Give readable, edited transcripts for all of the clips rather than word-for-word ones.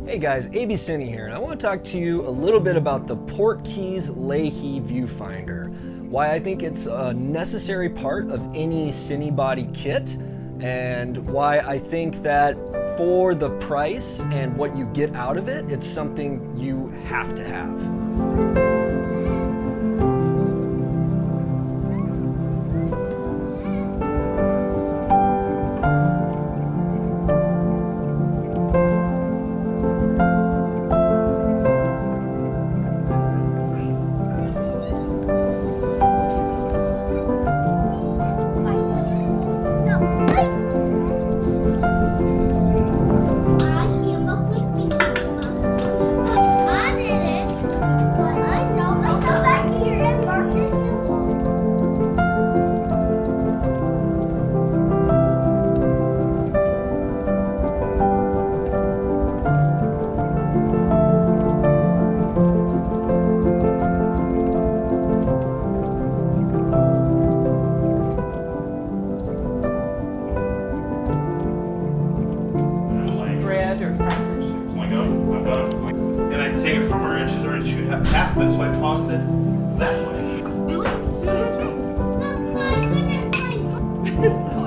Hey guys, AB Cine here, and I want to talk to you a little bit about the Portkeys LEYE Viewfinder. Why I think it's a necessary part of any cine body kit, and why I think that for the price and what you get out of it, it's something you have to have. Take it from her and she's already chewed half of it, so I tossed it that way. Really? So I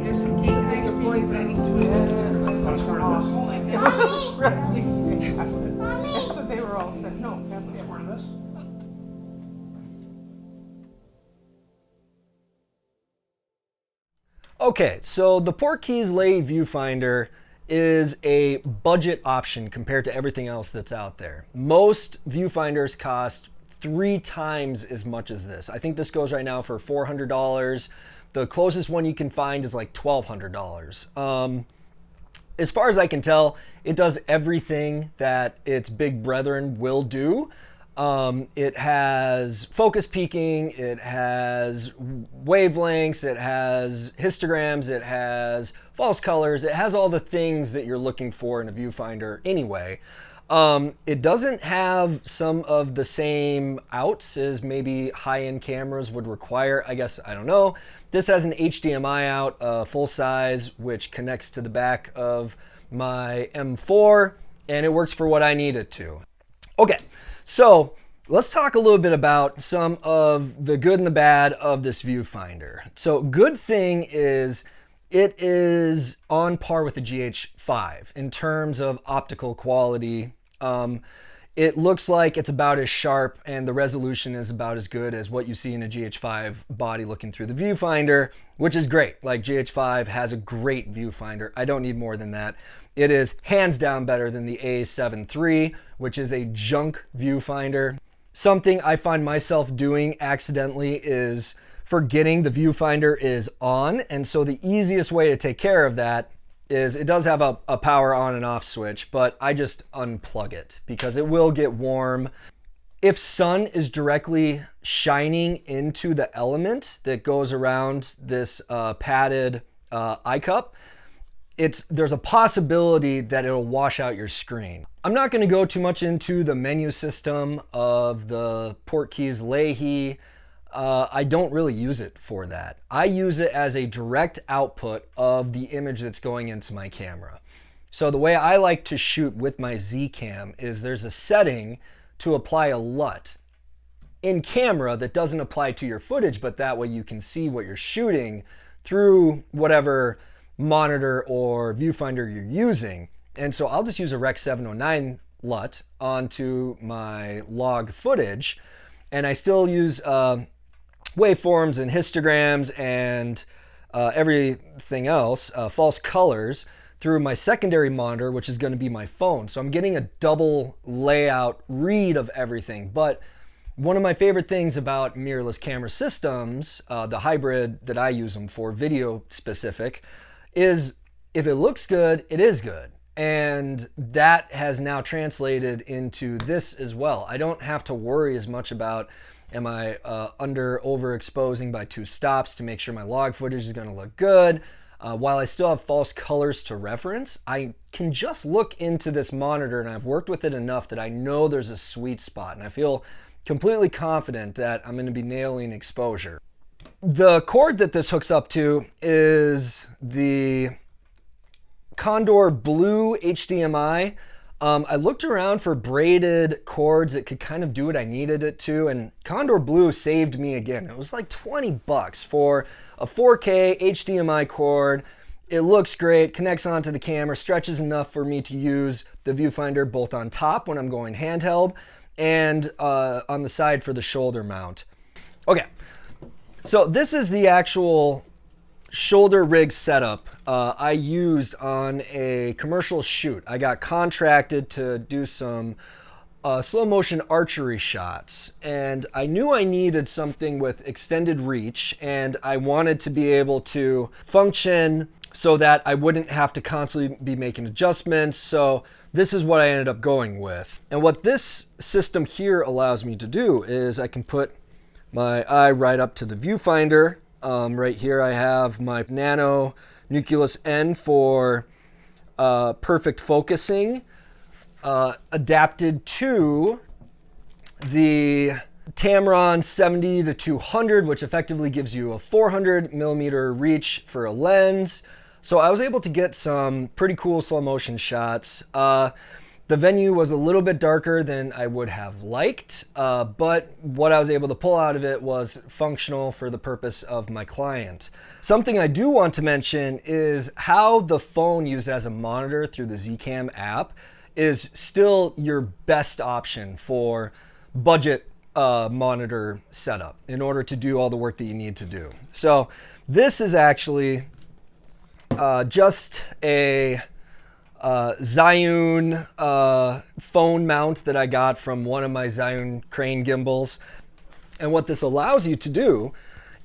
there's some cake and extra boys that needs to eat. Oh my God. So they were all said, no, that's it. Part of this? Okay, so the Portkeys LEYE Viewfinder is a budget option compared to everything else that's out there. Most viewfinders cost 3 times as much as this. I think this goes right now for $400. The closest one you can find is like $1,200. As far as I can tell, it does everything that its big brethren will do. It has focus peaking, it has wavelengths, it has histograms, it has false colors, it has all the things that you're looking for in a viewfinder anyway. It doesn't have some of the same outs as maybe high-end cameras would require. I guess, I don't know. This has an HDMI out, full size, which connects to the back of my M4, and it works for what I need it to. Okay, so let's talk a little bit about some of the good and the bad of this viewfinder. So good thing is it is on par with the GH5 in terms of optical quality. It looks like it's about as sharp and the resolution is about as good as what you see in a GH5 body looking through the viewfinder, which is great. Like GH5 has a great viewfinder. I don't need more than that. It is hands down better than the A7 III, which is a junk viewfinder. Something I find myself doing accidentally is forgetting the viewfinder is on, and so the easiest way to take care of that is it does have a power on and off switch, but I just unplug it because it will get warm. If sun is directly shining into the element that goes around this padded eye cup, there's a possibility that it'll wash out your screen. I'm not going to go too much into the menu system of the Portkeys LEYE. I don't really use it for that. I use it as a direct output of the image that's going into my camera. So the way I like to shoot with my zcam is there's a setting to apply a LUT in camera that doesn't apply to your footage, but that way you can see what you're shooting through whatever monitor or viewfinder you're using. And so I'll just use a Rec 709 LUT onto my log footage, and I still use waveforms and histograms and everything else, false colors, through my secondary monitor, which is going to be my phone. So I'm getting a double layout read of everything. But one of my favorite things about mirrorless camera systems, the hybrid that I use them for, video specific, is if it looks good, it is good. And that has now translated into this as well. I don't have to worry as much about, am I overexposing by 2 stops to make sure my log footage is going to look good. While I still have false colors to reference, I can just look into this monitor, and I've worked with it enough that I know there's a sweet spot, and I feel completely confident that I'm going to be nailing exposure. The cord that this hooks up to is the Condor Blue HDMI. I looked around for braided cords that could kind of do what I needed it to, and Condor Blue saved me again. It was like 20 bucks for a 4K HDMI cord. It looks great, connects onto the camera, stretches enough for me to use the viewfinder both on top when I'm going handheld and on the side for the shoulder mount. Okay, so this is the actual shoulder rig setup I used on a commercial shoot. I got contracted to do some slow motion archery shots, and I knew I needed something with extended reach, and I wanted to be able to function so that I wouldn't have to constantly be making adjustments. So this is what I ended up going with. And what this system here allows me to do is I can put my eye right up to the viewfinder. Right here I have my Nano Nucleus N for perfect focusing, adapted to the Tamron 70 to 200, which effectively gives you a 400 millimeter reach for a lens. So I was able to get some pretty cool slow motion shots. The venue was a little bit darker than I would have liked, but what I was able to pull out of it was functional for the purpose of my client. Something I do want to mention is how the phone used as a monitor through the zcam app is still your best option for budget monitor setup in order to do all the work that you need to do. So this is actually just a Zhiyun phone mount that I got from one of my Zhiyun crane gimbals. And what this allows you to do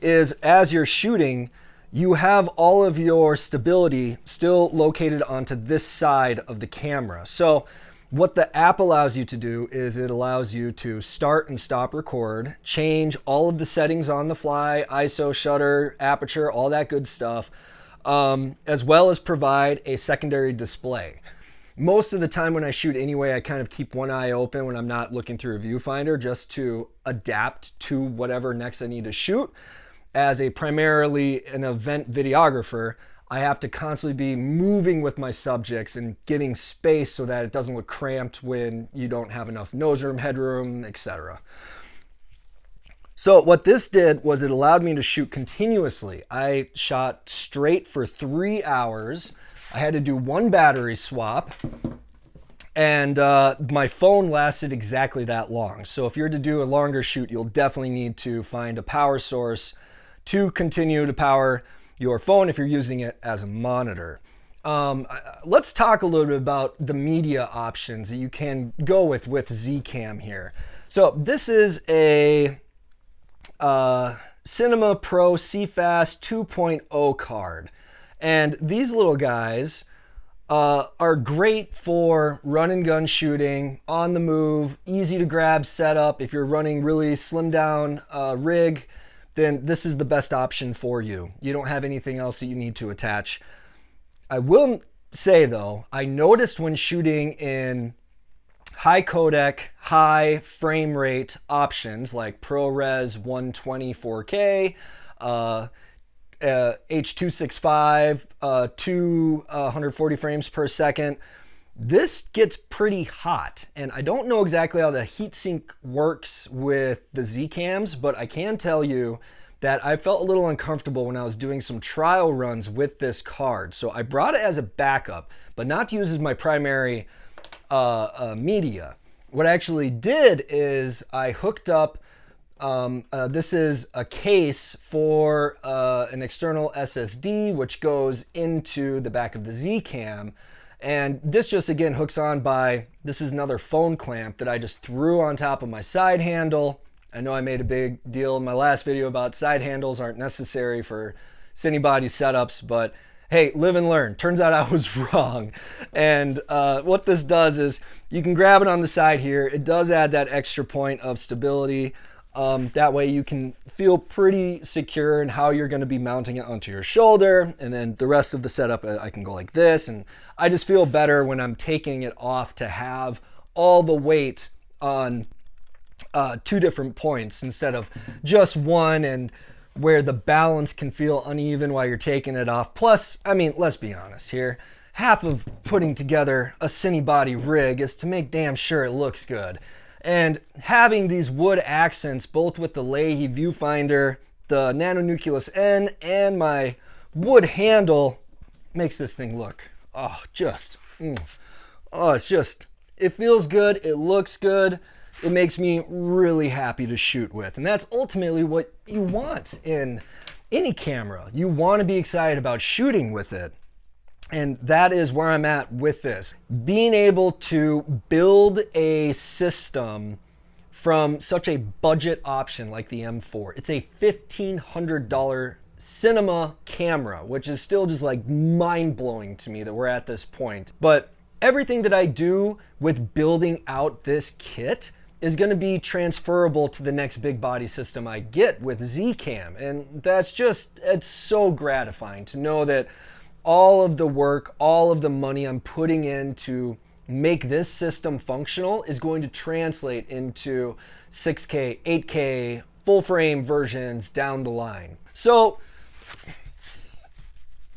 is, as you're shooting, you have all of your stability still located onto this side of the camera. So what the app allows you to do is it allows you to start and stop record, change all of the settings on the fly, ISO, shutter, aperture, all that good stuff, as well as provide a secondary display. Most of the time when I shoot anyway, I kind of keep one eye open when I'm not looking through a viewfinder just to adapt to whatever next I need to shoot. As a primarily an event videographer, I have to constantly be moving with my subjects and getting space so that it doesn't look cramped when you don't have enough nose room, headroom, etc. So what this did was it allowed me to shoot continuously. I shot straight for 3 hours. I had to do one battery swap, and my phone lasted exactly that long. So if you're to do a longer shoot, you'll definitely need to find a power source to continue to power your phone if you're using it as a monitor. Let's talk a little bit about the media options that you can go with zcam here. So this is a Cinema Pro CFast 2.0 card, and these little guys are great for run and gun shooting, on the move, easy to grab setup. If you're running really slimmed down rig, then this is the best option for you. You don't have anything else that you need to attach. I will say though, I noticed when shooting in high codec, high frame rate options like ProRes 120 4K, H.265, 240 frames per second, this gets pretty hot. And I don't know exactly how the heatsink works with the Zcams, but I can tell you that I felt a little uncomfortable when I was doing some trial runs with this card. So I brought it as a backup, but not to use as my primary media. What I actually did is I hooked up, this is a case for an external SSD, which goes into the back of the Zcam. And this just again hooks on by, this is another phone clamp that I just threw on top of my side handle. I know I made a big deal in my last video about side handles aren't necessary for cine body setups, but hey, live and learn. Turns out I was wrong. And what this does is you can grab it on the side here. It does add that extra point of stability. That way you can feel pretty secure in how you're going to be mounting it onto your shoulder. And then the rest of the setup, I can go like this. And I just feel better when I'm taking it off to have all the weight on 2 different points instead of just one, and where the balance can feel uneven while you're taking it off. Plus, I mean, let's be honest here. half of putting together a cine body rig is to make damn sure it looks good. And having these wood accents, both with the Leye viewfinder, the nanonucleus N, and my wood handle, makes this thing look, it feels good, it looks good, it makes me really happy to shoot with. And that's ultimately what you want in any camera. You want to be excited about shooting with it. And that is where I'm at with this. Being able to build a system from such a budget option like the M4. It's a $1,500 cinema camera, which is still just like mind-blowing to me that we're at this point. But everything that I do with building out this kit is going to be transferable to the next big body system I get with zcam. And that's just, it's so gratifying to know that all of the work, all of the money I'm putting in to make this system functional is going to translate into 6K, 8K, full frame versions down the line. So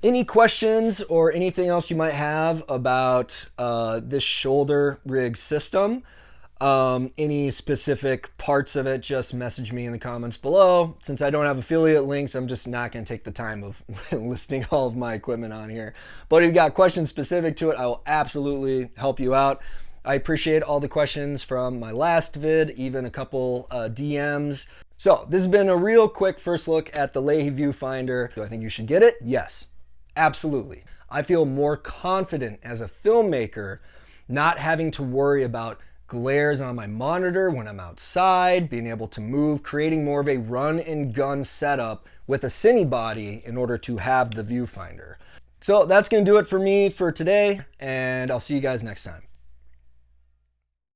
any questions or anything else you might have about this shoulder rig system, any specific parts of it, just message me in the comments below. Since I don't have affiliate links, I'm just not going to take the time of listing all of my equipment on here. But if you got questions specific to it, I will absolutely help you out. I appreciate all the questions from my last vid, even a couple DMs. So this has been a real quick first look at the Leye viewfinder. Do I think you should get it? Yes, absolutely. I feel more confident as a filmmaker not having to worry about glares on my monitor when I'm outside, being able to move, creating more of a run and gun setup with a cine body in order to have the viewfinder. So that's going to do it for me for today, and I'll see you guys next time.